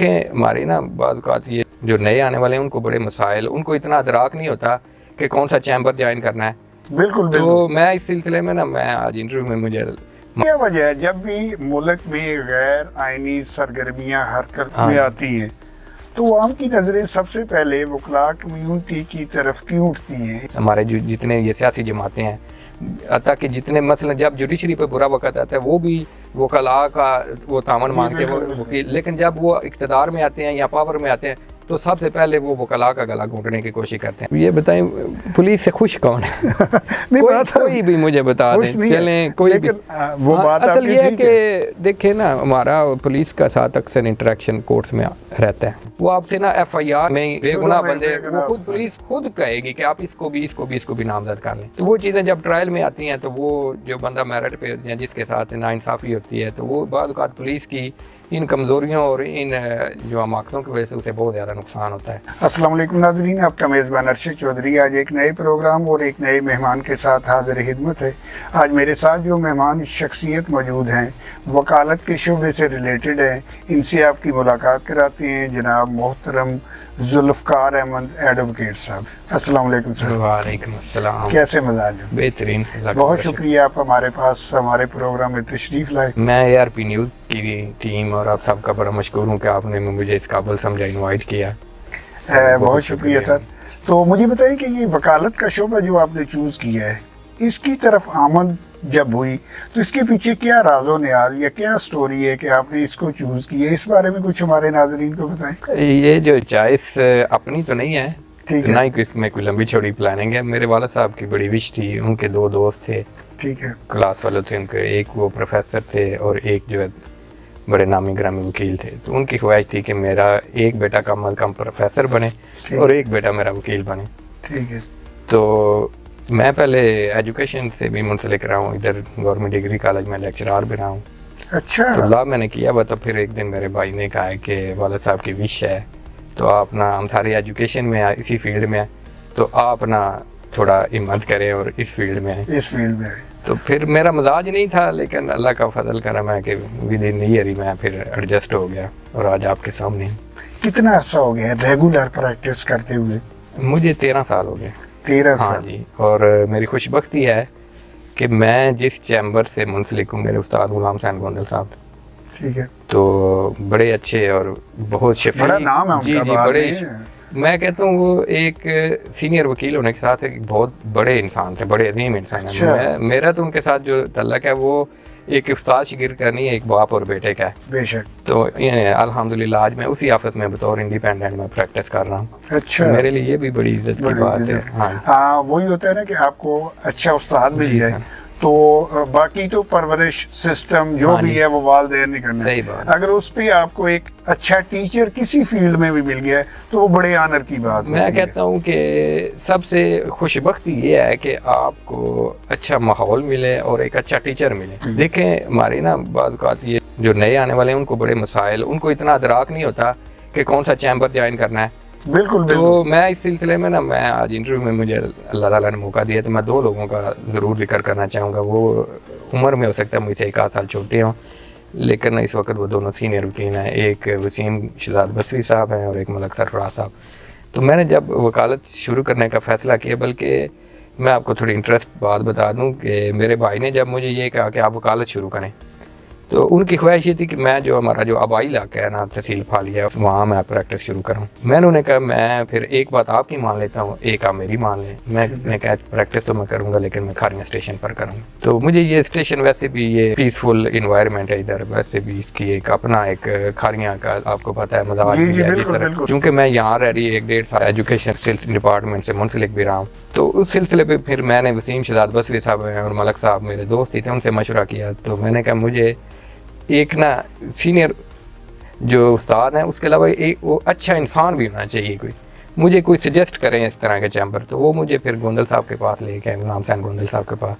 देखें हमारी ना बात ये जो नए आने वाले हैं उनको बड़े मसाइल, उनको इतना अदराक नहीं होता कि कौन सा चैम्बर ज्वाइन करना है। बिल्कुल तो मैं इस सिलसिले में ना मैं आज इंटरव्यू में मुझे क्या वजह है जब भी मुल्क में गैर आईनी सरगर्मियां हरकत में आती हैं तो आम की नजरें सबसे पहले वकला कम्यूनिटी की तरफ क्यों उठती हैं? हमारे जो जितने ये सियासी जमातें हैं अतः कि जितने मसलन जब जुडिशरी पे बुरा वक़्त आता है वो भी वकला का वो तामन मांगते हैं वकील, लेकिन जब वो इक़्तिदार में आते हैं या पावर में आते हैं तो सबसे पहले वो वकला का गला घोंटने की कोशिश करते हैं। ये बताएं पुलिस से खुश कौन है? कोई भी मुझे बता दें, चलें कोई भी। वो बात असल ये है कि देखें ना हमारा पुलिस का साथ अक्सर इंटरेक्शन कोर्ट्स में रहता है। वो आपसे ना FIR में बेगुनाह बंदे वो खुद पुलिस खुद कहेगी कि आप इसको भी नामजद कर लें। तो वो चीज़ें जब ट्रायल में आती हैं तो वो जो बंदा मेरिट पे या जिसके साथ नाइंसाफ़ी होती है तो वो बाद औक़ात पुलिस की इन कमज़ोरियों और इन जो अमाखतों की वजह से उसे बहुत ज़्यादा नुकसान होता है। अस्सलाम वालेकुम नाज़रीन, आपका मेज़बान अरशद चौधरी आज एक नए प्रोग्राम और एक नए मेहमान के साथ हाज़िर खिदमत है। आज मेरे साथ जो मेहमान शख्सियत मौजूद हैं वकालत के शुबे से रिलेटेड हैं, इनसे आपकी मुलाकात कराते हैं। जनाब मोहतरम जुल्फ़कार अहमद एडवोकेट साहब, अस्सलाम वालेकुम सर। वालेकुम अस्सलाम। कैसे मजाज हैं? बेहतरीन। बहुत शुक्रिया आप हमारे पास हमारे प्रोग्राम में तशरीफ़ लाए। मैं ARP न्यूज़ की टीम और आप सबका बड़ा मशकूर हूँ कि आपने मुझे इस काबिल समझा इनवाइट किया। बहुत शुक्रिया सर। तो मुझे बताइए कि ये वकालत का शोबा जो आपने चूज़ किया है इसकी तरफ आमद जब हुई तो इसके पीछे क्या राज़ो नियाज़ या क्या स्टोरी है कि आपने इसको चूज़ किया, इस बारे में कुछ हमारे नाज़रीन को बताएं। ये जो चॉइस अपनी तो नहीं है, ठीक है, ना ही इसमें कोई लंबी चौड़ी प्लानिंग है। मेरे वाला साहब की बड़ी विश थी, उनके 2 दोस्त थे, ठीक है, क्लास वाले थे उनके, एक वो प्रोफेसर थे और एक जो है बड़े नामी ग्रामी वकील थे। तो उनकी ख्वाहिश थी कि मेरा एक बेटा कम अज़ कम प्रोफेसर बने और एक बेटा मेरा वकील बने। ठीक है। तो मैं पहले एजुकेशन से भी मुंसलिक रहा हूँ, इधर गवर्नमेंट डिग्री कॉलेज में लेक्चरार भी रहा हूँ। अच्छा। तो लॉ मैंने किया हुआ। तो फिर एक दिन मेरे भाई ने कहा है कि वाला साहब की विश है तो आप ना, हम सारी एजुकेशन में इसी फील्ड में है तो आप ना थोड़ा हिम्मत करें और इस फील्ड में इस फील्ड में। तो फिर मेरा मजाज नहीं था, लेकिन अल्लाह का फजल करम है कि विद इन ईयर ही मैं फिर एडजस्ट हो गया और आज आपके सामने। कितना अर्सा हो गया रेगुलर प्रैक्टिस करते हुए? मुझे 13 साल हो गए। 13 साल? हाँ जी। और मेरी खुशबख्ती है कि मैं जिस चैम्बर से मुंसलिक हूँ, मेरे उस्ताद गुलाम हुसैन गोंदल साहब, ठीक है, तो बड़े अच्छे और बहुत शफीक, बड़ा नाम है उनका। जी बड़े, मैं कहता हूँ वो एक सीनियर वकील होने के साथ एक बहुत बड़े इंसान थे, बड़े अजीम इंसान है। मेरा तो उनके साथ जो तल्लक है वो एक उस्ताद शिगिर का नहीं, एक बाप और बेटे का है। बेशक। तो अल्हम्दुलिल्लाह आज मैं उसी ऑफिस में बतौर इंडिपेंडेंट में प्रैक्टिस कर रहा हूँ। अच्छा। मेरे लिए ये भी बड़ी इज्जत की बात है। हाँ, वही होता है ना कि आपको अच्छा उस्ताद मिल जाए तो बाकी तो परवरिश सिस्टम जो भी है वो वालिदैन नहीं करना। सही बात। अगर उस पे आपको एक अच्छा टीचर किसी फील्ड में भी मिल गया है तो वो बड़े आनर की बात है। मैं कहता हूँ कि सबसे खुशबख्ती ये है कि आपको अच्छा माहौल मिले और एक अच्छा टीचर मिले। देखें हमारी ना बात औक़ात ये जो नए आने वाले हैं उनको बड़े मसाइल, उनको इतना अदराक नहीं होता कि कौन सा चैम्बर ज्वाइन करना है। बिल्कुल। तो मैं इस सिलसिले में ना मैं आज इंटरव्यू में मुझे अल्लाह ताला ने मौका दिया तो मैं 2 लोगों का ज़रूर जिक्र करना चाहूँगा। वो उम्र में हो सकता है मुझसे 1 साल छोटे हों, लेकिन इस वक्त वो दोनों सीनियर वकील हैं। एक वसीम शहजाद बसवी साहब हैं और एक मलक सरफराज साहब। तो मैंने जब वकालत शुरू करने का फ़ैसला किया, बल्कि मैं आपको थोड़ी इंटरेस्ट बात बता दूँ कि मेरे भाई ने जब मुझे ये कहा कि आप वकालत शुरू करें तो उनकी ख्वाहिश ये थी कि मैं जो हमारा जो आबाई इलाका है ना तहसील फालिया, वहाँ मैं प्रैक्टिस शुरू करूँ। मैंने उन्हें कहा मैं फिर एक बात आपकी मान लेता हूँ, एक आप मेरी मान लें। मैं कहा प्रैक्टिस तो मैं करूँगा लेकिन मैं खारियाँ स्टेशन पर करूँगा। तो मुझे ये स्टेशन वैसे भी ये पीसफुल इन्वायरमेंट है इधर, वैसे भी इसकी एक अपना एक खारियाँ का आपको पता है मजाक भी है, क्योंकि मैं यहाँ रह रही 1-1.5 साल एजुकेशन डिपार्टमेंट से मुंसलिक भी रहा हूँ। तो उस सिलसिले पर फिर मैंने वसीम शहजाद बसवी साहब और मलक साहब मेरे दोस्त ही थे, उनसे मशवरा किया। तो मैंने कहा मुझे एक ना सीनियर जो उस्ताद हैं उसके अलावा एक वो अच्छा इंसान भी होना चाहिए, मुझे कोई सजेस्ट करें इस तरह के चैम्बर। तो वो मुझे फिर गोंदल साहब के पास ले गए, गुलाम हुसैन गोंदल साहब के पास।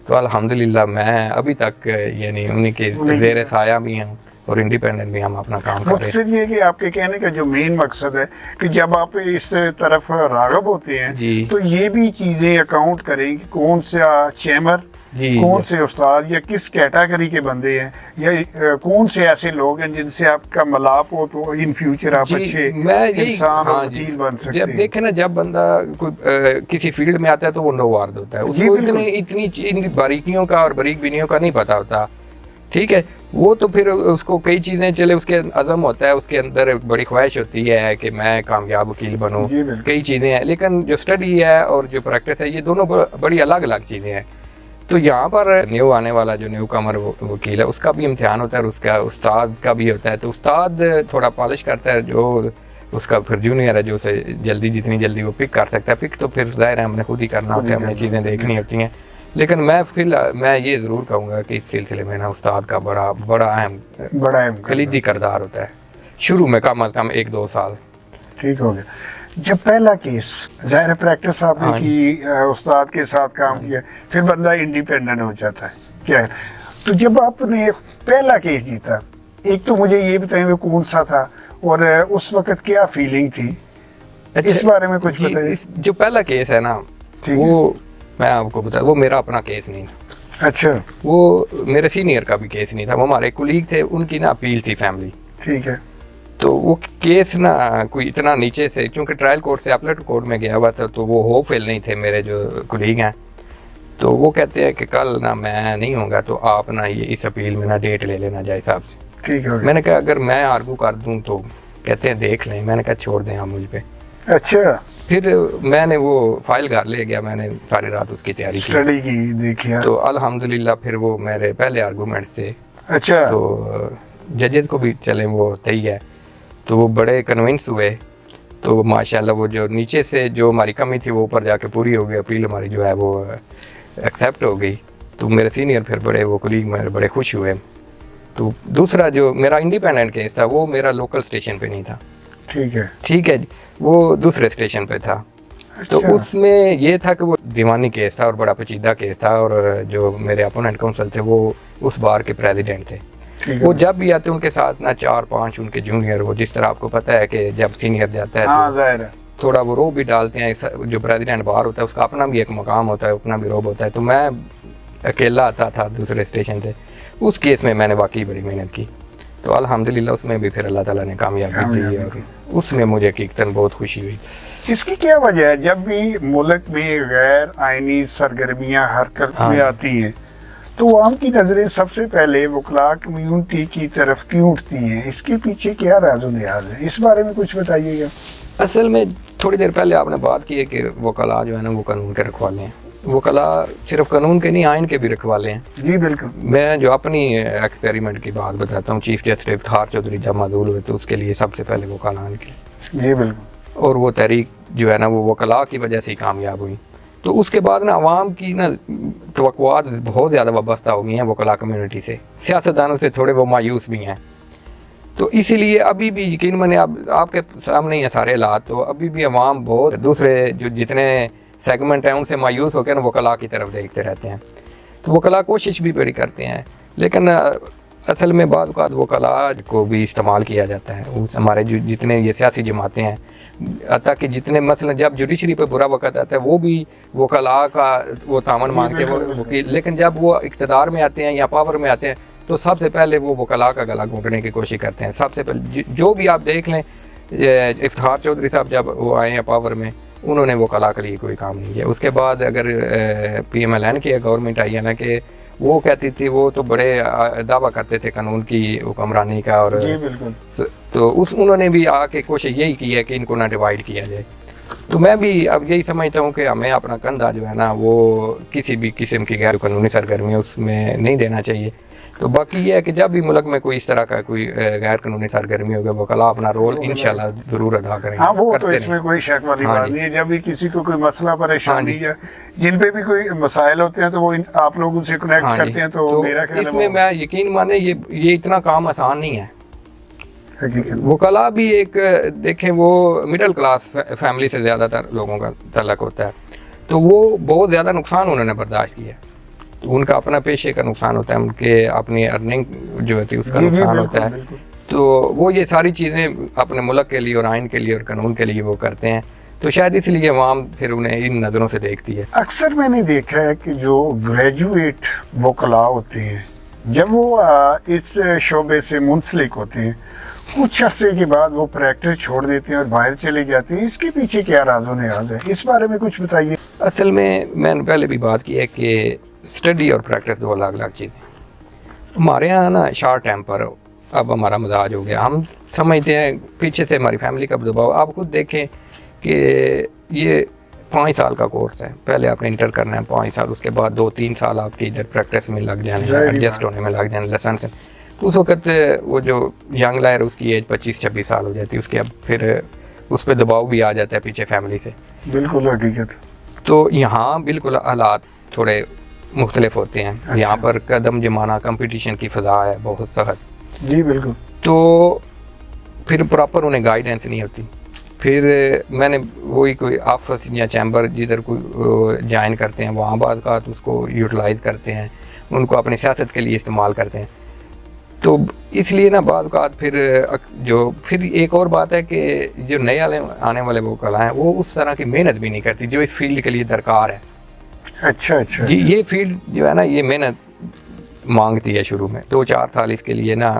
तो अल्हम्दुलिल्लाह मैं अभी तक यानी उन्हीं के ज़ेर साया भी हूँ और इंडिपेंडेंट भी हम अपना काम कर रहे हैं। मकसद ये कि आपके कहने का जो मेन मकसद है कि जब आप इस तरफ राग़िब होते हैं तो ये भी चीज़ें अकाउंट करें कि कौन सा चैम्बर जी, कौन से उस्ताद या किस कैटेगरी के बंदे हैं, या कौन से ऐसे लोग हैं जिनसे आपका मिलाप हो तो इन फ्यूचर आप अच्छे इंसान और वकील बन सकते जब हैं? देखे ना, जब बंदा कोई किसी फील्ड में आता है तो वो नौवार्द होता है, उसको इतनी बारीकियों का और बारीक बिनियों का नहीं पता होता, ठीक है। वो तो फिर उसको कई चीज़ें, चले उसके अज़म होता है, उसके अंदर बड़ी ख्वाहिश होती है कि मैं कामयाब वकील बनूं, कई चीज़ें हैं, लेकिन जो स्टडी है और जो प्रैक्टिस है ये दोनों बड़ी अलग अलग चीज़ें हैं। तो यहाँ पर न्यू आने वाला जो न्यू कमर वकील है उसका भी इम्तिहान होता है और उसका उस्ताद का भी होता है। तो उस्ताद थोड़ा पॉलिश करता है, जो उसका फिर जूनियर है जो उसे जितनी जल्दी वो पिक कर सकता है। पिक तो फिर ज़ाहिर है हमने खुद ही करना होता है, हमने चीज़ें देखनी होती हैं। लेकिन मैं ये ज़रूर कहूँगा कि इस सिलसिले में ना उस्ताद का बड़ा अहम कलीदी किरदार होता है, शुरू में कम अज़ कम 1-2 साल। ठीक हो गया। जब पहला केस, ज़ाहिर प्रैक्टिस आपने की, उस्ताद के साथ काम किया, फिर बंदा इंडिपेंडेंट हो जाता है, क्या है। तो जब आपने पहला केस जीता, एक तो मुझे ये बताएं वो कौन सा था और उस वक्त क्या फीलिंग थी? अच्छा, इस बारे में कुछ बताइए। जो पहला केस है ना, वो मैं आपको बता, वो मेरा अपना केस नहीं था। अच्छा। वो मेरे सीनियर का भी केस नहीं था, वो हमारे कुलीग थे, उनकी ना अपील थी फैमिली। ठीक है। तो वो केस ना कोई इतना नीचे से, क्योंकि ट्रायल कोर्ट से अपलेट कोर्ट में गया हुआ था, तो वो होपफुल नहीं थे मेरे जो कुलीग हैं। तो वो कहते हैं कि कल ना मैं नहीं होगा, तो आप ना ये इस अपील में ना डेट ले लेना जज साहब से। ठीक है। मैंने कहा अगर मैं आर्गू कर दूँ तो कहते हैं देख लें। मैंने कहा छोड़ दें आप मुझ पर। अच्छा। फिर मैंने वो फाइल घर ले गया, मैंने सारी रात उसकी तैयारी स्टडी की, देखिए तो अल्हम्दुलिल्लाह फिर वो मेरे पहले आर्गूमेंट्स थे। अच्छा। तो जजेस को भी चले वो तय है, तो वो बड़े कन्विंस हुए। तो माशाल्लाह वो जो नीचे से जो हमारी कमी थी वो ऊपर जाके पूरी हो गई, अपील हमारी जो है वो एक्सेप्ट हो गई। तो मेरे सीनियर फिर बड़े वो कुलीग मेरे बड़े खुश हुए। तो दूसरा जो मेरा इंडिपेंडेंट केस था वो मेरा लोकल स्टेशन पे नहीं था। ठीक है, वो दूसरे स्टेशन पे था। अच्छा। तो उसमें ये था कि वो दीवानी केस था और बड़ा पेचीदा केस था, और जो मेरे अपोनेंट काउंसिल थे वो उस बार के प्रेसिडेंट थे। वो जब भी आते उनके साथ ना 4-5 उनके जूनियर हो, जिस तरह आपको पता है कि जब सीनियर जाता है तो थोड़ा वो रोब भी डालते हैं। जो प्रेसिडेंट बाहर होता है उसका अपना भी एक मकाम होता है, अपना भी रोब होता है। तो मैं अकेला आता था दूसरे स्टेशन से। उस केस में मैंने वाकई बड़ी मेहनत की, तो अल्हम्दुलिल्लाह उसमें भी फिर अल्लाह ताला ने कामयाबी दी और उसमें मुझे हकीकतन बहुत खुशी हुई। इसकी क्या वजह है, जब भी मुल्क में गैर आइनी सरगर्मियाँ हरकत में आती हैं तो आवाम की नज़रें सबसे पहले वकला कम्यूनिटी की तरफ क्यों उठती हैं? इसके पीछे क्या राज़ो नियाज़ है, इस बारे में कुछ बताइएगा। असल में थोड़ी देर पहले आपने बात की है कि वकला जो है ना वो कानून के रखवाले हैं। वकला सिर्फ कानून के नहीं, आइन के भी रखवाले हैं। जी बिल्कुल। मैं जो अपनी एक्सपेरिमेंट की बात बताता हूँ, चीफ जस्टिस इफ्तिखार चौधरी जब माजूल हुए तो उसके लिए सबसे पहले वकला निकले। जी बिल्कुल। और वो तहरीक जो है ना वो वकला की वजह से ही कामयाब हुई। तो उसके बाद ना अवाम की ना तवक्कुआत बहुत ज़्यादा वाबस्ता हो गई हैं वकला कम्यूनिटी से, सियासतदानों से थोड़े वो मायूस भी हैं। तो इसीलिए अभी भी यकीन माने आपके सामने ही है सारे हालात, तो अभी भी अवाम बहुत दूसरे जो जितने सेगमेंट हैं उनसे मायूस होकर वकला की तरफ देखते रहते हैं। तो वकला कोशिश भी बड़ी करते हैं, लेकिन असल में बाद वकला को भी इस्तेमाल किया जाता है। उस हमारे जो जितने ये सियासी जमातें हैं, ताकि जितने मसलन जब जुडिशरी पे बुरा वक़्त आता है वो भी वकला का वो तामन मांगते हैं वकील, लेकिन जब वो इक़्तिदार में आते हैं या पावर में आते हैं तो सबसे पहले वो वकला का गला घोंटने की कोशिश करते हैं। सबसे पहले जो भी आप देख लें, इफ्तिखार चौधरी साहब जब वो आए हैं पावर में, उन्होंने वकला के लिए कोई काम नहीं किया। उसके बाद अगर PMLN की गवर्नमेंट आई है ना, कि वो कहती थी, वो तो बड़े दावा करते थे कानून की हुक्मरानी का, और जी बिल्कुल। तो उन्होंने भी आके कोशिश यही की है कि इनको ना डिवाइड किया जाए। तो मैं भी अब यही समझता हूँ कि हमें अपना कंधा जो है ना वो किसी भी किस्म की गैर कानूनी सरगर्मी उसमें नहीं देना चाहिए। तो बाकी ये है कि जब भी मुल्क में कोई इस तरह का कोई गैर कानूनी सरगर्मी होगा, वकला अपना रोल इंशाल्लाह ज़रूर अदा करेंगे। हाँ, वो तो इसमें कोई शक वाली बात नहीं है। जब भी किसी को कोई मसला परेशानी या जिन पे भी कोई मसाइल होते हैं तो वो आप लोग उनसे कनेक्ट करते हैं। तो मेरा ख्याल इसमें मैं यकीन माने ये इतना काम आसान नहीं है। वकला भी एक देखें वो मिडिल क्लास फैमिली से ज़्यादातर लोगों का तल्लक होता है, तो वो बहुत ज़्यादा नुकसान उन्होंने बर्दाश्त किया। तो उनका अपना पेशे का नुकसान होता है, उनके अपनी अर्निंग जो होती है उसका नुकसान होता है। तो वो ये सारी चीज़ें अपने मुल्क के लिए और आइन के लिए और कानून के लिए वो करते हैं। तो शायद इसलिए वहाँ फिर उन्हें इन नज़रों से देखती है। अक्सर मैंने देखा है कि जो ग्रेजुएट वकला होते हैं जब वो इस शोबे से मुंसलिक होते हैं कुछ अरसे के बाद वो प्रैक्टिस छोड़ देते हैं और बाहर चले जाते हैं, इसके पीछे क्या राज़ो नियाज़ है, इस बारे में कुछ बताइए। असल में मैंने पहले भी बात की है कि स्टडी और प्रैक्टिस दो अलग अलग चीज़ें। हमारे यहाँ ना शॉर्ट टाइम पर अब हमारा मजाज हो गया, हम समझते हैं पीछे से हमारी फैमिली का दबाव। आप खुद देखें कि ये 5 साल का कोर्स है, पहले आपने इंटर करना है 5 साल, उसके बाद 2-3 साल आपकी इधर प्रैक्टिस में लग जाने हैं, एडजस्ट होने में लग जाने लेसन से। तो उस वक्त वो जो यंग लायर उसकी एज 25-26 साल हो जाती है, उसके अब फिर उस पर दबाव भी आ जाता है पीछे फैमिली से। बिल्कुल हकीकत। तो यहाँ बिल्कुल हालात थोड़े मुख्तलिफ होते हैं। अच्छा। यहाँ पर कदम जमाना कंपटीशन की फ़ज़ा है बहुत सख्त। जी बिल्कुल। तो फिर प्रॉपर उन्हें गाइडेंस नहीं होती। फिर मैंने वही कोई ऑफिस या चैम्बर जिधर कोई ज्वाइन करते हैं वहाँ बाद का तो उसको यूटिलाइज़ करते हैं, उनको अपनी सियासत के लिए इस्तेमाल करते हैं। तो इसलिए ना बाद का फिर फिर एक और बात है कि जो नए आने वाले वो कला हैं वो उस तरह की मेहनत भी नहीं करती जो इस फील्ड के लिए दरकार है। अच्छा अच्छा जी, ये फील्ड जो है ना ये मेहनत मांगती है। शुरू में 2-4 साल इसके लिए ना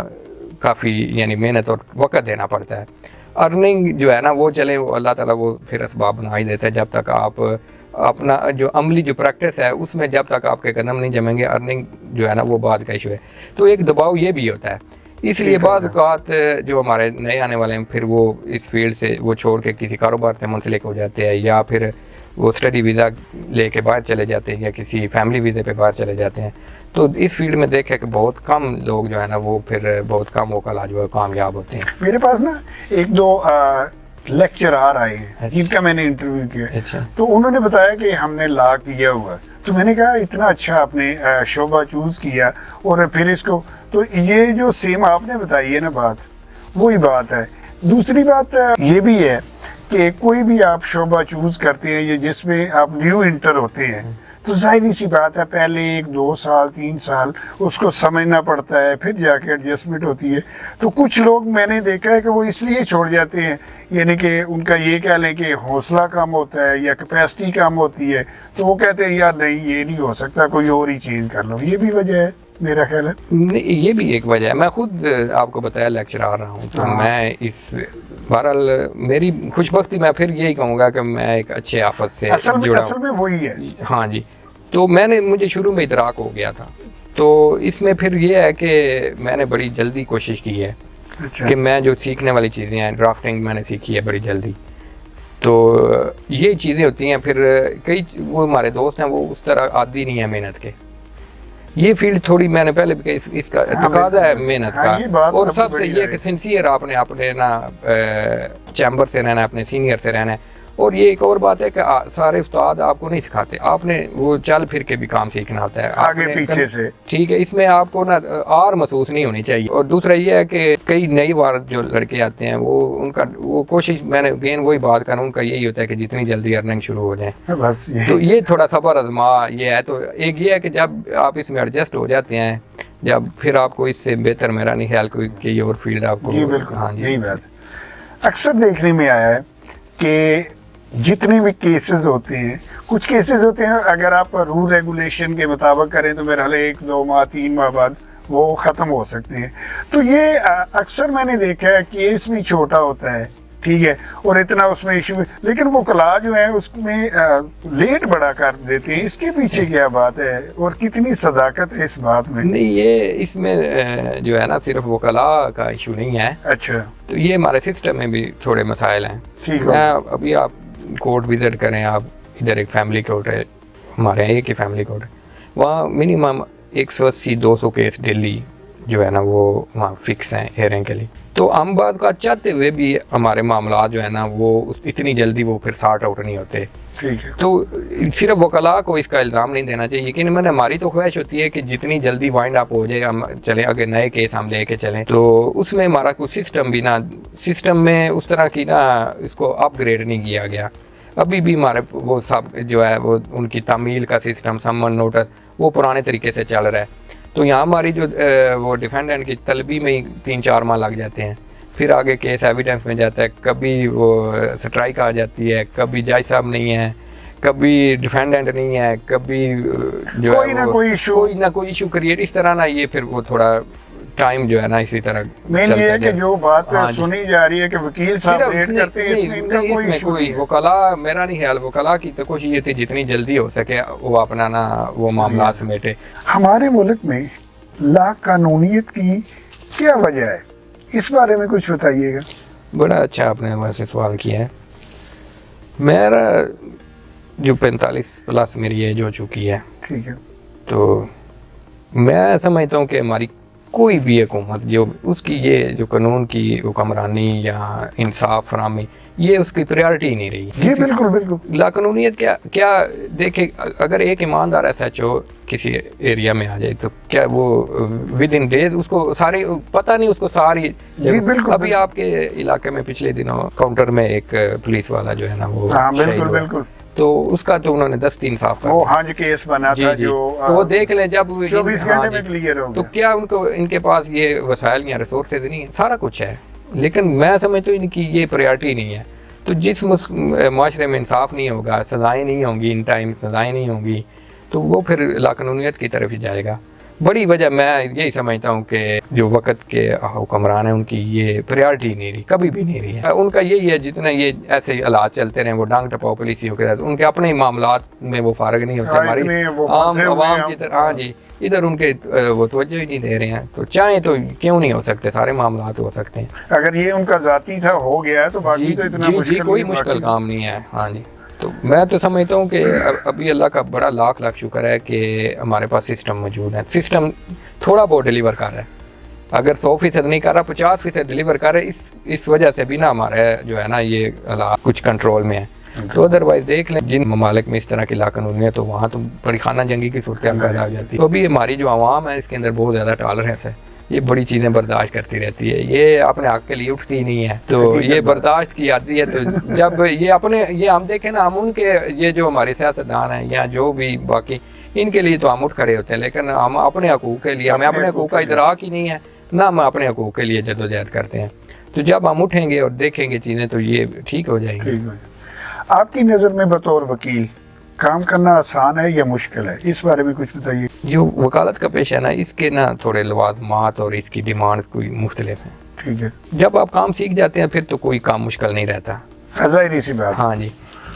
काफ़ी यानी मेहनत और वक़्त देना पड़ता है। अर्निंग जो है ना वो चले वो अल्लाह ताला वो फिर असबाब बना ही देता है। जब तक आप अपना जो अमली जो प्रैक्टिस है उसमें जब तक आपके कदम नहीं जमेंगे, अर्निंग जो है ना वो बाद का इशू है। तो एक दबाव ये भी होता है, इसलिए बाद औक़ात जो हमारे नए आने वाले हैं फिर वो इस फील्ड से वो छोड़ के किसी कारोबार से मुंसलिक हो जाते हैं, या फिर वो स्टडी वीज़ा लेके बाहर चले जाते हैं, या किसी फैमिली वीज़े पे बाहर चले जाते हैं। तो इस फील्ड में देखे कि बहुत कम लोग जो है ना वो फिर बहुत कम वकला जो है कामयाब होते हैं। मेरे पास ना 1-2 लेक्चरर आए हैं जिनका मैंने इंटरव्यू किया। अच्छा। तो उन्होंने बताया कि हमने लॉ किया हुआ है। तो मैंने कहा इतना अच्छा आपने शोबा चूज़ किया और फिर इसको, तो ये जो सेम आपने बताई है ना बात, वही बात है। दूसरी बात ये भी है कि कोई भी आप शोबा चूज़ करते हैं ये जिसमें आप न्यू इंटर होते हैं तो जाहिर सी बात है पहले 1-2 साल 3 साल उसको समझना पड़ता है, फिर जाके एडजस्टमेंट होती है। तो कुछ लोग मैंने देखा है कि वो इसलिए छोड़ जाते हैं, यानी कि उनका ये कह लें कि हौसला कम होता है या कैपेसिटी कम होती है, तो वो कहते हैं यार नहीं ये नहीं हो सकता, कोई और ही चेंज कर लो। ये भी वजह है मेरा ख्याल है। ये भी एक वजह है। मैं खुद आपको बताया लेक्चर आ रहा हूँ, तो मैं इस बहरहाल मेरी खुशबख्ती मैं फिर यही कहूँगा कि मैं एक अच्छे आफत से जुड़ा हूँ। असल में वही है। हाँ जी। तो मुझे शुरू में इतराक हो गया था, तो इसमें फिर ये है कि मैंने बड़ी जल्दी कोशिश की है। अच्छा। कि मैं जो सीखने वाली चीज़ें हैं, ड्राफ्टिंग मैंने सीखी है बड़ी जल्दी। तो ये चीज़ें होती हैं, फिर कई वो हमारे दोस्त हैं वो उस तरह आदी नहीं है मेहनत के। ये फील्ड थोड़ी मैंने पहले भी इसका तकादा है मेहनत का। और सबसे ये कि सिंसियर आपने अपने ना चैम्बर से रहना है, अपने सीनियर से रहना है। और ये एक और बात है कि सारे उस्ताद आपको नहीं सिखाते, आपने वो चल फिर के भी काम सीखना होता है आगे पीछे से। ठीक है, इसमें आपको ना आर महसूस नहीं होनी चाहिए। और दूसरा ये है कि कई नई बार जो लड़के आते हैं वो कोशिश, मैंने अगेन वही बात करूँ, उनका यही होता है कि जितनी जल्दी अर्निंग शुरू हो जाए बस। तो ये थोड़ा सब्र आजमा ये है। तो एक ये है कि जब आप इसमें एडजस्ट हो जाते हैं, जब फिर आपको इससे बेहतर मेरा नहीं ख्याल कोई और फील्ड आपको। जी बिल्कुल। हाँ, यही बात अक्सर देखने में आया है कि जितने भी केसेस होते हैं, कुछ केसेस होते हैं अगर आप रूल रेगुलेशन के मुताबिक करें तो मेरे ख्याल 1-2 माह 3 माह बाद वो ख़त्म हो सकते हैं। तो ये अक्सर मैंने देखा है केस भी छोटा होता है, ठीक है, और इतना उसमें इशू, लेकिन वो कला जो है उसमें लेट बड़ा कर देते हैं। इसके पीछे क्या बात है और कितनी सदाकत है इस बात में? नहीं, ये इसमें जो है ना सिर्फ वो कला का इशू नहीं है। अच्छा। तो ये हमारे सिस्टम में भी थोड़े मसाइल हैं। ठीक है। अभी आप कोर्ट विजिट करें, आप इधर एक फैमिली कोर्ट है, हमारे यहाँ एक ही फैमिली कोर्ट है, वहाँ मिनिमम 180-200 केस डेली जो है ना वो वहाँ फिक्स हैं हेयरिंग के लिए। तो हम बात का चाहते हुए भी हमारे मामला जो है ना वो इतनी जल्दी वो फिर सॉर्ट आउट नहीं होते। ठीक है। तो सिर्फ वकला को इसका इल्ज़ाम नहीं देना चाहिए, लेकिन मैंने हमारी तो ख्वाहिश होती है कि जितनी जल्दी वाइंड अप हो जाए, हम चलें अगर नए केस हम लेके चलें, तो उसमें हमारा कुछ सिस्टम भी ना, सिस्टम में उस तरह की ना इसको अपग्रेड नहीं किया गया। अभी भी हमारे वो सब जो है वो उनकी तामील का सिस्टम, समन नोटिस, वो पुराने तरीके से चल रहा है। तो यहाँ हमारी जो वो डिफेंडेंट की तलबी में ही 3-4 माह लग जाते हैं। फिर आगे केस एविडेंस में जाता है, कभी वो स्ट्राइक आ जाती है, कभी जज साहब नहीं है, कभी डिफेंडेंट नहीं है, कभी जो कोई है ना वो कोई इशू क्रिएट, इस तरह ना ये फिर वो थोड़ा टाइम जो है ना इसी तरह मेन ये है कि जो बात हाँ जी। सुनी जा रही है कि वकील साहब वेट करते हैं, इसमें इनका कोई इशू नहीं है। वकला, मेरा नहीं ख्याल, वकला की तो कोशिश ये थी जितनी जल्दी हो सके वो अपना ना वो मामला समेटे। हमारे मुल्क में लाकानूनियत की क्या वजह है, इस बारे में कुछ बताइएगा। बड़ा अच्छा आपने वैसे सवाल किया है। मेरा जो 45 प्लस मेरी एज हो चुकी है, ठीक है, तो मैं समझता हूँ कि हमारी कोई भी हुकूमत जो उसकी ये जो कानून की हुक्मरानी या इंसाफ फरामी, ये उसकी प्रायोरिटी ही नहीं रही। जी बिल्कुल बिल्कुल। लाकानूनियत क्या देखे, अगर एक ईमानदार SHO किसी एरिया में आ जाए तो क्या वो विद इन डेज उसको सारी पता नहीं, उसको सारी जी बिल्कुल। अभी आपके इलाके में पिछले दिनों काउंटर में एक पुलिस वाला जो है ना वो हाँ शहीद बिल्कुल हुआ। बिल्कुल, तो उसका तो उन्होंने 10 दिन साफ कर वो दिया। हज केस बना जी था जी, जो तो वो देख लें जब 24 हाँ घंटे में जी, क्लियर हो तो गया। क्या उनको इनके पास ये वसाइल या रिसोर्सेज नहीं है, सारा कुछ है, लेकिन मैं समझता हूँ इनकी ये प्रायोरिटी नहीं है। तो जिस माशरे में इंसाफ नहीं होगा, सज़ाएँ नहीं होंगी, इन टाइम सज़ाएँ नहीं होंगी, तो वो फिर लाकानूनियत की तरफ ही जाएगा। बड़ी वजह मैं यही समझता हूँ कि जो वक़्त के हुक्मरान हैं उनकी ये प्रायोरिटी नहीं रही, कभी भी नहीं रही है। उनका यही है जितने ये ऐसे ही हालात चलते रहे, वो डांग टपाओ पॉलिसियों के साथ, उनके अपने ही मामलात में वो फारग नहीं होते। हमारी आम आवाम की तरह, हाँ जी, इधर उनके वो तवज्जो ही नहीं दे रहे हैं। तो चाहे तो क्यों नहीं हो सकते, सारे मामलात हो सकते हैं। अगर ये उनका जाती था हो गया तो बाकी तो इतना मुश्किल कोई मुश्किल काम नहीं है। हाँ जी, तो मैं तो समझता हूँ कि अभी अल्लाह का बड़ा लाख लाख शुक्र है कि हमारे पास सिस्टम मौजूद है। सिस्टम थोड़ा बहुत डिलीवर कर रहा है, अगर 100% नहीं कर रहा 50% डिलीवर कर रहा है। इस वजह से भी ना हमारे जो है ना ये हालात कुछ कंट्रोल में है। तो अदरवाइज देख लें जिन ममालिक में इस तरह की लाकानूनियत, तो वहाँ तो बड़ी खाना जंगी की सूरत पैदा हो जाती है। तो अभी हमारी जो आवाम है इसके अंदर बहुत ज़्यादा टॉलरेंस है, ये बड़ी चीज़ें बर्दाश्त करती रहती है, ये अपने हक के लिए उठती नहीं है, तो ये बर्दाश्त की आती है। तो जब ये अपने ये हम देखें ना, हम उनके ये जो हमारे सियासतदान हैं या जो भी बाकी, इनके लिए तो हम उठ खड़े होते हैं, लेकिन हम अपने हकूक़ के लिए, हमें अपने हकूक़ का इदराक ही नहीं है ना, हम अपने हकूक़ के लिए जद्दोजहद करते हैं। तो जब हम उठेंगे और देखेंगे चीज़ें तो ये ठीक हो जाएंगी। आपकी नज़र में बतौर वकील काम करना आसान है या मुश्किल है, इस बारे में कुछ बताइए। जो वकालत का पेशा है ना, इसके ना थोड़े लवाजमात और इसकी डिमांड्स कोई मुख्तलिफ हैं। ठीक है, जब आप काम सीख जाते हैं फिर तो कोई काम मुश्किल नहीं रहता। ज़ाहिर सी बात। हाँ जी,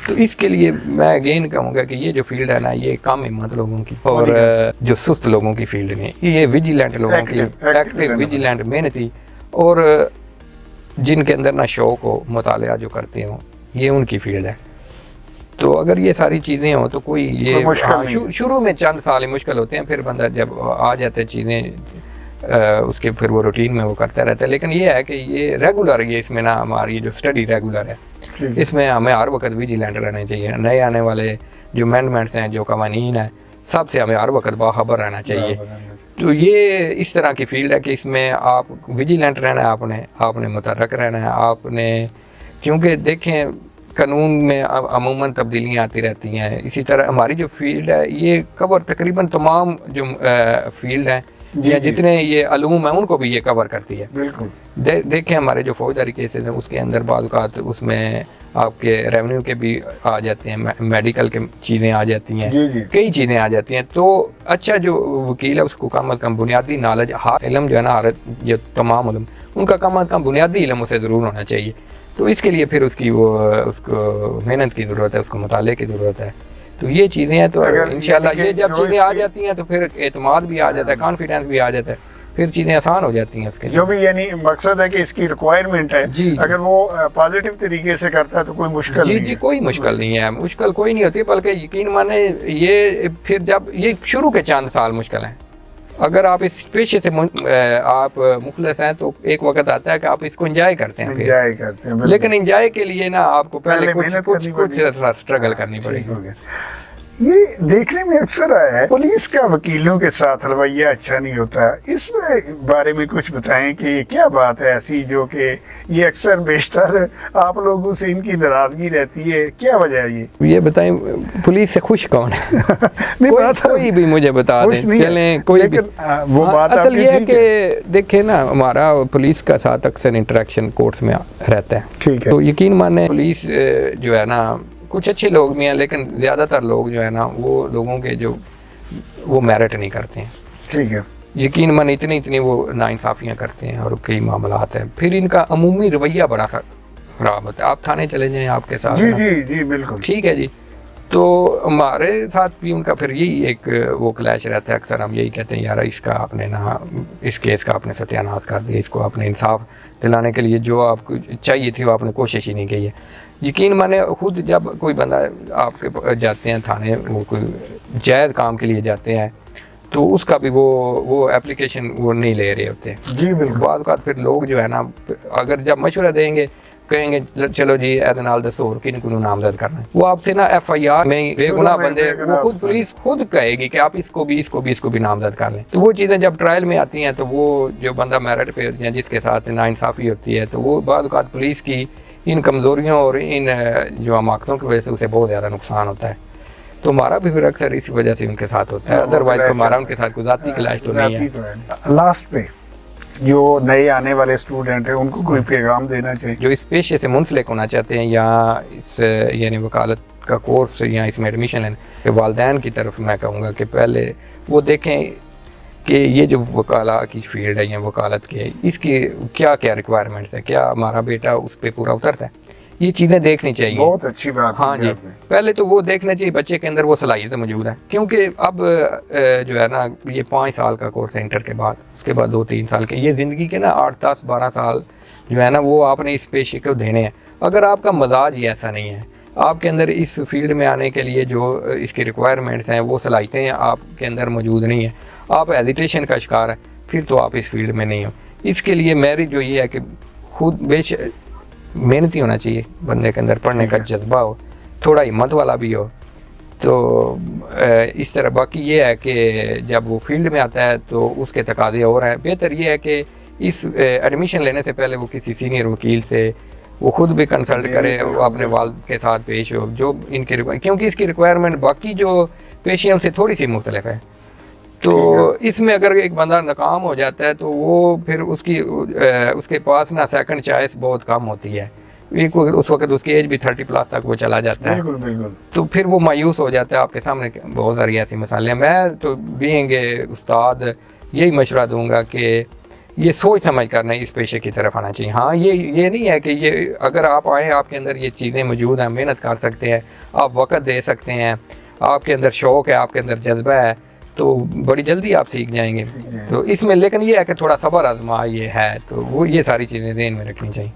तो इसके लिए मैं अगेन कहूँगा कि ये जो फील्ड है ना, ये कम हिम्मत लोगों की और जो सुस्त लोगों की फील्ड नहीं, ये विजिलेंट लोगों की, एक्टिव विजिलेंट मेहनती और जिनके अंदर ना शौक़ हो, मुतालिया जो करते हो, ये उनकी फील्ड है। तो अगर ये सारी चीज़ें हो तो कोई ये शुरू में चंद साल मुश्किल होते हैं, फिर बंदा जब आ जाते हैं चीज़ें उसके फिर वो रूटीन में वो करता रहता है। लेकिन ये है कि ये रेगुलर, ये इसमें ना हमारी जो स्टडी रेगुलर है, इसमें हमें हर वक्त विजिलेंट रहना चाहिए। नए आने वाले जो अमेंडमेंट्स हैं, जो कवानीन है, सब से हमें हर वक्त बाखबर रहना चाहिए। तो ये इस तरह की फील्ड है कि इसमें आप विजिलेंट रहना है, आपने मुतहर्रिक रहना है आपने, क्योंकि देखें कानून में अमूमन तब्दीलियाँ आती रहती हैं। इसी तरह हमारी जो फील्ड है ये कवर तकरीबन तमाम जो फील्ड हैं या जितने ये अलूम हैं उनको भी ये कवर करती है। बिल्कुल देखें हमारे जो फौजदारी केसेस हैं उसके अंदर बाज़ उसमें आपके रेवेन्यू के भी आ जाते हैं, मेडिकल के चीज़ें आ जाती हैं, कई चीज़ें आ जाती हैं। तो अच्छा जो वकील है उसको कम अज़ कम बुनियादी नॉलेज, हर इल्म जो है ना, हर ये तमाम इल्म उनका कम अज़ कम बुनियादी इल्म उसे ज़रूर होना चाहिए। तो इसके लिए फिर उसको मेहनत की ज़रूरत है, उसको मुताले की ज़रूरत है। तो ये चीज़ें हैं, तो इंशाल्लाह ये जब चीज़ें आ जाती हैं तो फिर एतमाद भी आ जाता है, कॉन्फिडेंस भी आ जाता है, फिर चीज़ें आसान हो जाती हैं उसके जो भी, यानी मकसद है कि इसकी रिक्वायरमेंट है जी, अगर वो पॉजिटिव तरीके से करता है तो कोई मुश्किल नहीं है। कोई मुश्किल नहीं है, मुश्किल कोई नहीं होती, बल्कि यकीन माने ये फिर जब ये शुरू के चंद साल मुश्किल हैं। अगर आप इस पेशे से आप मुखलस हैं तो एक वक्त आता है कि आप इसको एंजॉय करते हैं, लेकिन एंजॉय के लिए ना आपको पहले कुछ स्ट्रगल करनी पड़ेगी। ये देखने में अक्सर आया है पुलिस का वकीलों के साथ रवैया अच्छा नहीं होता। इसमें बारे में कुछ बताएं कि क्या बात है ऐसी जो कि ये अक्सर बेशतर आप लोगों से इनकी नाराजगी रहती है, क्या वजह है ये बताएं, पुलिस से खुश कौन है? नहीं कोई भी मुझे बता दें, चलें कोई भी। वो बात असल ये है कि देखें ना, हमारा पुलिस का साथ अक्सर इंटरेक्शन कोर्ट्स में रहता है, ठीक है। तो यकीन माने पुलिस जो है ना, कुछ अच्छे लोग भी हैं लेकिन ज़्यादातर लोग जो है ना वो लोगों के जो वो मेरिट नहीं करते हैं, ठीक है। यकीन माने इतनी वो नाइंसाफ़ियाँ करते हैं और कई मामलात हैं। फिर इनका अमूमी रवैया बड़ा सा खराब होता है। आप थाने चले जाएँ आपके साथ, जी जी जी बिल्कुल ठीक है जी, तो हमारे साथ भी उनका फिर यही एक वो क्लैश रहता है। अक्सर हम यही कहते हैं यार इसका आपने ना, इस केस का आपने सत्यानाश कर दिया, इसको आपने इंसाफ दिलाने के लिए जो आपको चाहिए थी वो आपने कोशिश ही नहीं की है। यकीन माने खुद जब कोई बंदा आपके जाते हैं थाने, वो कोई जायज़ काम के लिए जाते हैं तो उसका भी वो एप्लीकेशन वो नहीं ले रहे होते हैं जी बिल्कुल। बाद का फिर लोग जो है ना, अगर जब मशवरा देंगे कहेंगे चलो जी एदे नाल दसो और किन नामजद करना है, वो आपसे ना FIR में बेगुनाह बंदे, वो खुद पुलिस खुद कहेगी कि आप इसको भी नामजद कर लें। तो वो चीज़ें जब ट्रायल में आती हैं तो वो जो बंदा मेरिट पे या जिसके साथ नाइंसाफ़ी होती है तो वो बाद औक़ात पुलिस की इन कमज़ोरियों और इन जो हमाकतों की वजह से उसे बहुत ज़्यादा नुकसान होता है। तो हमारा भी फिर अक्सर इसी वजह से उनके साथ होता है, अदरवाइज तो हमारा उनके साथ कोई ज़ाती क्लैश तो नहीं है। लास्ट पे जो नए आने वाले स्टूडेंट हैं उनको कोई पैगाम देना चाहिए जो इस पेशे से मुंसलिक होना चाहते हैं या इस यानी वकालत का कोर्स या इसमें एडमिशन लेने के, वालिदैन की तरफ मैं कहूँगा कि पहले वो देखें कि ये जो वकाला की फील्ड है या वकालत की, इसकी क्या क्या रिक्वायरमेंट्स है, क्या हमारा बेटा उस पर पूरा उतरता है, ये चीज़ें देखनी चाहिए। बहुत अच्छी बात। हाँ जी, पहले तो वो देखना चाहिए बच्चे के अंदर वो सलाहियत मौजूद है, क्योंकि अब जो है ना ये 5 साल का कोर्स है इंटर के बाद, उसके बाद 2-3 साल के, ये ज़िंदगी के ना 8-10-12 साल जो है ना वो आपने इस पेशे को देने हैं। अगर आपका मजाज ही ऐसा नहीं है, आपके अंदर इस फील्ड में आने के लिए जो इसकी रिक्वायरमेंट्स हैं वो सलाहियतें आपके अंदर मौजूद नहीं है, आप एजिटेशन का शिकार है, फिर तो आप इस फील्ड में नहीं हो। इसके लिए मेरी जो ये है कि खुद मेहनती होना चाहिए बंदे के अंदर, पढ़ने का जज्बा हो, थोड़ा हिम्मत वाला भी हो, तो इस तरह। बाकी ये है कि जब वो फील्ड में आता है तो उसके तकाज़े और हैं। बेहतर ये है कि इस एडमिशन लेने से पहले वो किसी सीनियर वकील से वो खुद भी कंसल्ट करे, वो अपने वालिद के साथ पेश हो जो इनके, क्योंकि इसकी रिक्वायरमेंट बाकी जो पेशियों से थोड़ी सी मुख्तलिफ है। तो इसमें अगर एक बंदा नाकाम हो जाता है तो वो फिर उसके पास ना सेकंड चॉइस बहुत कम होती है। एक उस वक्त उसकी एज भी 30+ तक वो चला जाता है। बिल्कुल बिल्कुल। तो फिर वो मायूस हो जाता है। आपके सामने बहुत सारी ऐसी मिसालें हैं। मैं तो बीइंग उस्ताद यही मशवरा दूंगा कि ये सोच समझ कर नहीं इस पेशे की तरफ आना चाहिए। हाँ, ये नहीं है कि ये अगर आप आएँ आपके अंदर ये चीज़ें मौजूद हैं, मेहनत कर सकते हैं, आप वक़्त दे सकते हैं, आपके अंदर शौक़ है, आपके अंदर जज्बा है, तो बड़ी जल्दी आप सीख जाएंगे। तो इसमें लेकिन ये है कि थोड़ा सब्र आजमा ये है, तो वो ये सारी चीज़ें ध्यान में रखनी चाहिए।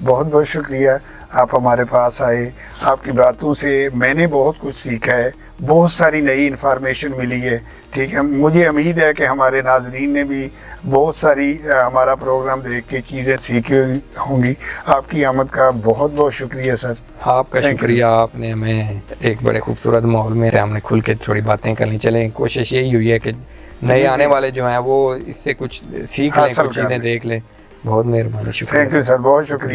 बहुत बहुत शुक्रिया, आप हमारे पास आए, आपकी बातों से मैंने बहुत कुछ सीखा है, बहुत सारी नई इन्फॉर्मेशन मिली है। ठीक है, मुझे उम्मीद है कि हमारे नाजरीन ने भी बहुत सारी हमारा प्रोग्राम देख के चीज़ें सीखी होंगी। आपकी आमद का बहुत बहुत शुक्रिया सर। आपका शुक्रिया, आपने हमें एक बड़े खूबसूरत माहौल में हमने खुल के थोड़ी बातें करनी। चलें, कोशिश यही हुई है कि नए आने वाले जो हैं वो इससे कुछ सीख लें, कुछ चीज़ें देख लें। बहुत मेहरबानी, शुक्रिया। थैंक यू सर, बहुत शुक्रिया।